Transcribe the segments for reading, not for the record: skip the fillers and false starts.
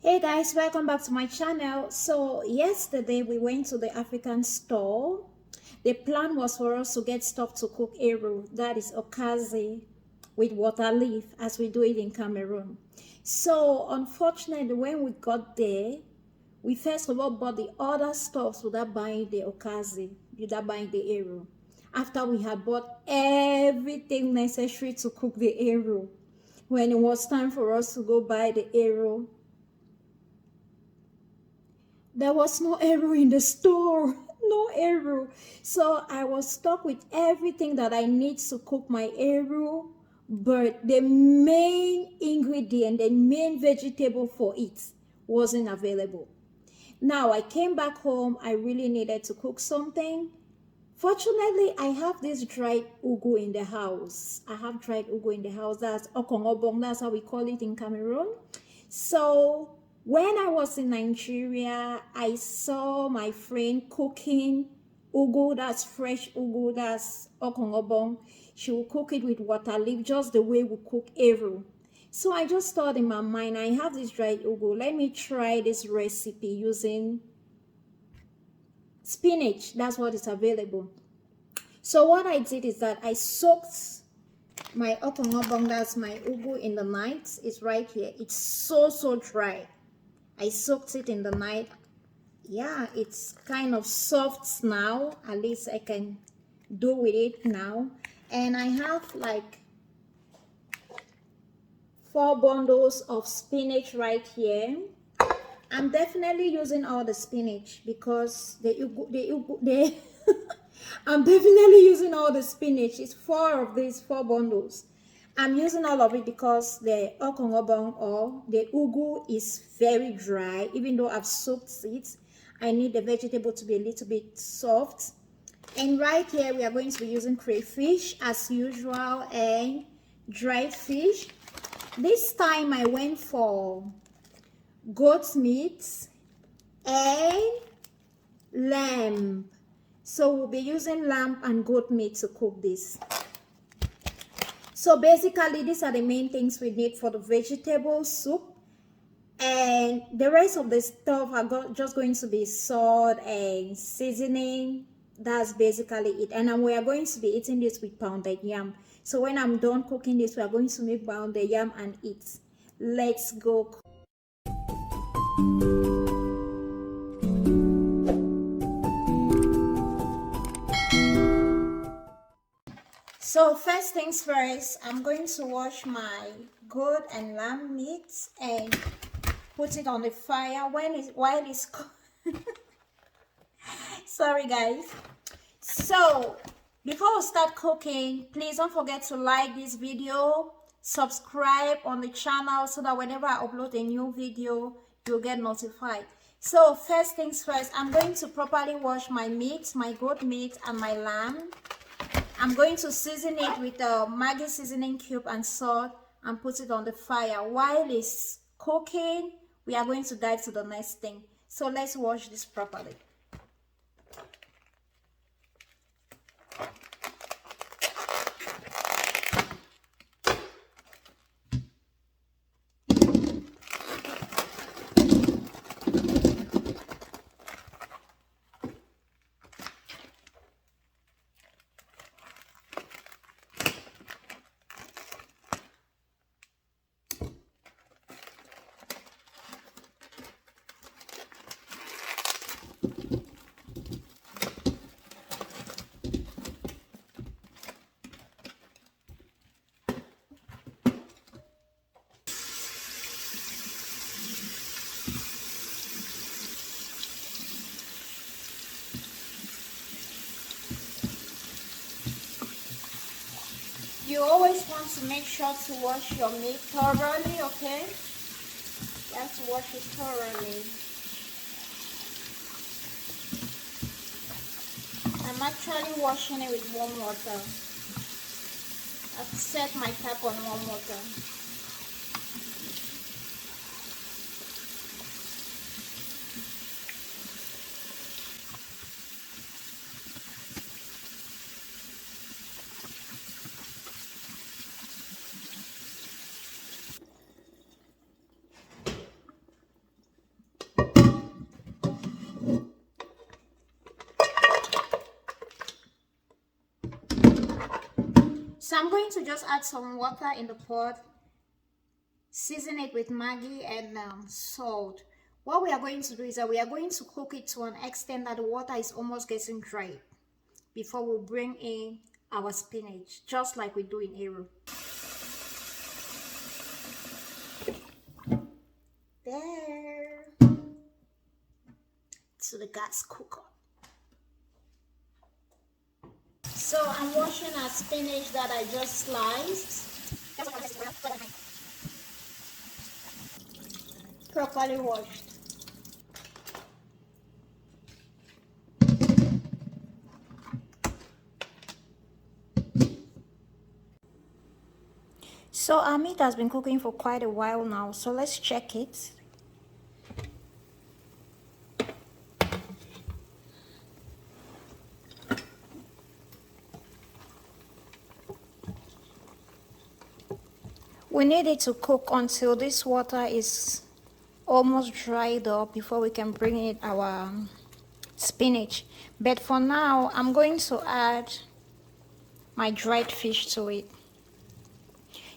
Hey guys, welcome back to my channel. So yesterday we went to the African store. The plan was for us to get stuff to cook eru, that is okazi, with water leaf as we do it in Cameroon. So unfortunately when we got there, we first of all bought the other stuff without buying the okazi, without buying the eru. After we had bought everything necessary to cook the eru, when it was time for us to go buy the eru, there was no arrow in the store. No arrow. So I was stuck with everything that I need to cook my arrow, but the main ingredient, the main vegetable for it wasn't available. Now I came back home. I really needed to cook something. Fortunately, I have this dried UGU in the house. I have dried UGU in the house. That's OKONGOBONG. That's how we call it in Cameroon. So when I was in Nigeria, I saw my friend cooking UGU, that's fresh UGU, that's OKONGOBONG. She will cook it with water leaf, just the way we cook eru. So I just thought in my mind, I have this dried UGU. Let me try this recipe using spinach. That's what is available. So what I did is that I soaked my OKONGOBONG, that's my UGU, in the night. It's right here. It's so dry. I soaked it in the night. Yeah, it's kind of soft now. At least I can do with it now. And I have like 4 bundles of spinach right here. I'm definitely using all the spinach because I'm definitely using all the spinach. It's 4 of these 4 bundles. I'm using all of it because the OKONGOBONG or the UGU is very dry. Even though I've soaked it, I need the vegetable to be a little bit soft. And right here, we are going to be using crayfish as usual and dried fish. This time I went for goat meat and lamb. So we'll be using lamb and goat meat to cook this. So basically, these are the main things we need for the vegetable soup. And the rest of the stuff are just going to be salt and seasoning. That's basically it. And we are going to be eating this with pounded yam. So when I'm done cooking this, we are going to make pounded yam and eat. Let's go. So first things first, I'm going to wash my goat and lamb meat and put it on the fire while it's sorry guys. So before we start cooking, please don't forget to like this video, subscribe on the channel so that whenever I upload a new video, you'll get notified. So first things first, I'm going to properly wash my meat, my goat meat and my lamb. I'm going to season it with a Maggi seasoning cube and salt and put it on the fire. While it's cooking, we are going to dive to the next thing. So let's wash this properly. You always want to make sure to wash your meat thoroughly, okay? You have to wash it thoroughly. I'm actually washing it with warm water. I've set my tap on warm water. So I'm going to just add some water in the pot, season it with Maggi and salt. What we are going to do is that we are going to cook it to an extent that the water is almost getting dry before we bring in our spinach, just like we do in Aero. There to the gas cooker. So I'm washing our spinach that I just sliced. Properly washed. So our meat has been cooking for quite a while now, so let's check it. We need it to cook until this water is almost dried up before we can bring in our spinach. But for now, I'm going to add my dried fish to it.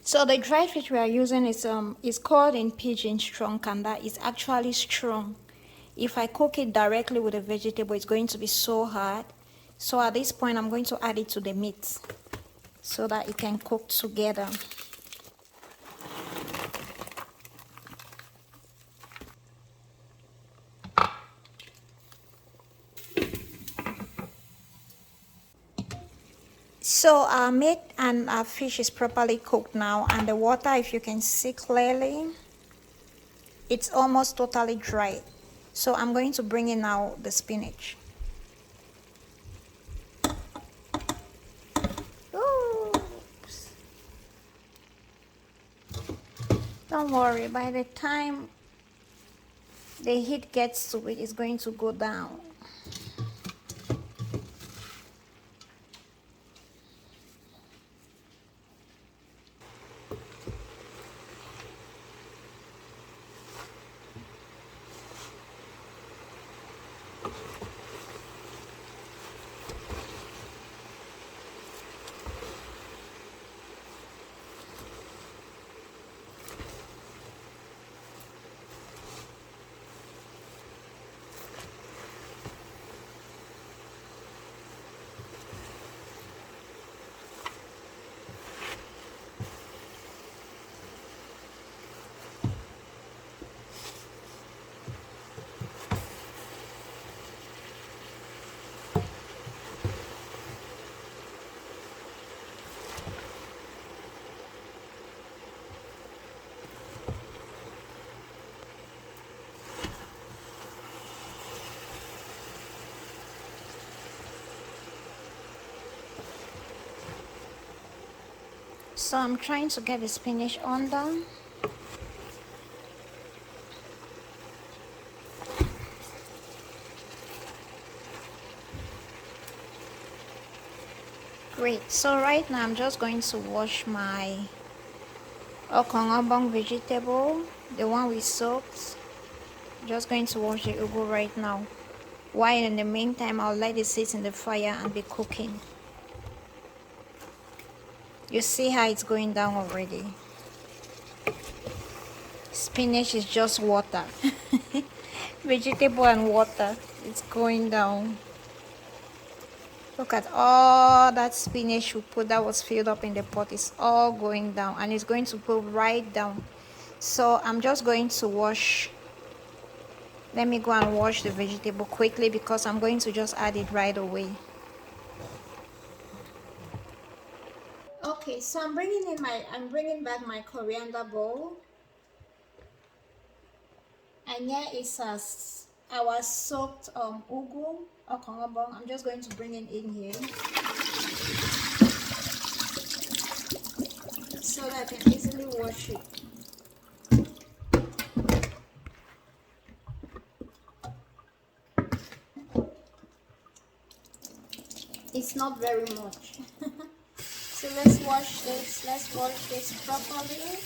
So the dried fish we are using is called in Pidgin strong, and that is actually strong. If I cook it directly with the vegetable, it's going to be so hard. So at this point, I'm going to add it to the meat so that it can cook together. So our meat and our fish is properly cooked now, and the water, if you can see clearly, it's almost totally dry. So I'm going to bring in now the spinach. Oops. Don't worry, by the time the heat gets to it, it's going to go down. So I'm trying to get the spinach under. Great. So right now I'm just going to wash my OKONGOBONG vegetable, the one we soaked. Just going to wash the ugu right now. While in the meantime, I'll let it sit in the fire and be cooking. You see how it's going down already. Spinach is just water. Vegetable and water. It's going down. Look at all that spinach we put that was filled up in the pot. It's all going down, and it's going to go right down. So I'm just going to wash. Let me go and wash the vegetable quickly because I'm going to just add it right away. Okay, so I'm bringing back my coriander bowl, and here is our soaked ugu or OKONGOBONG. I'm just going to bring it in here so that I can easily wash it. It's not very much. So let's wash this properly.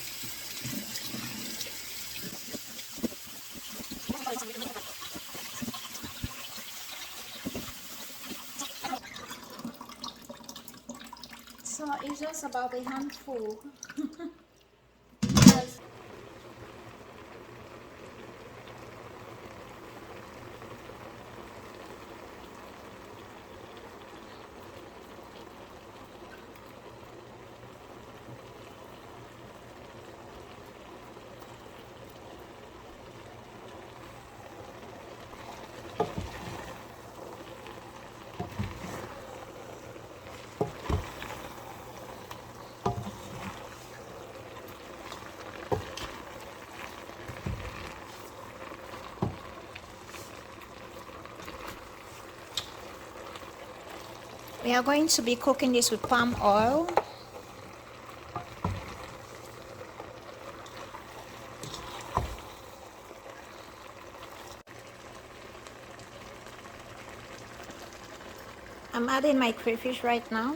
So it's just about a handful. Yes. We are going to be cooking this with palm oil. I'm adding my crayfish right now.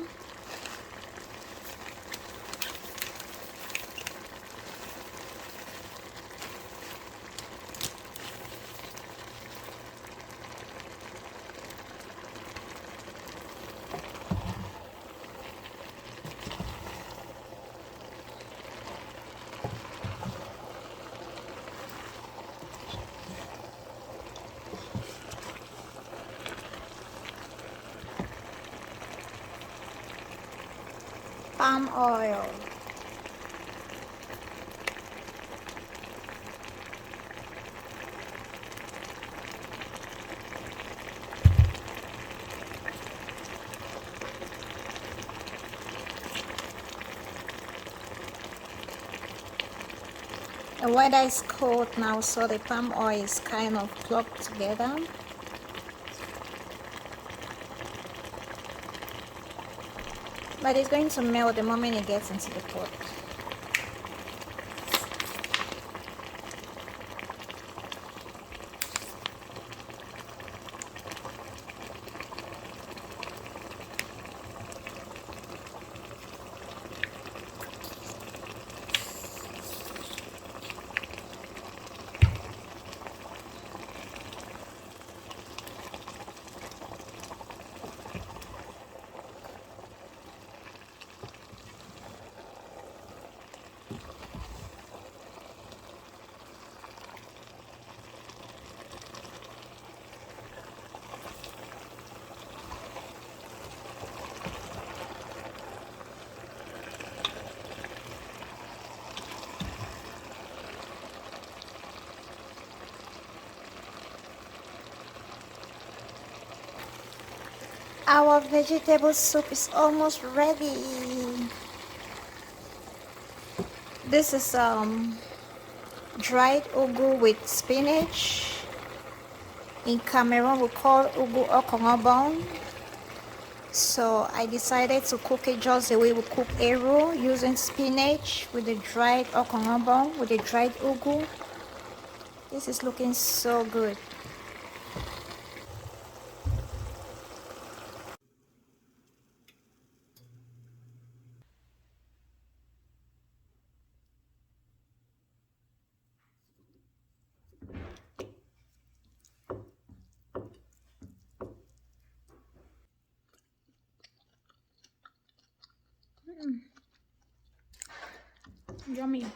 Palm oil. The weather is cold now, so the palm oil is kind of plugged together. But it's going to melt the moment it gets into the pot. Our vegetable soup is almost ready. This is dried ugu with spinach. In Cameroon we call ugu OKONGOBONG. So I decided to cook it just the way we cook eru, using spinach with the dried OKONGOBONG, with the dried ugu. This is looking so good. Yummy.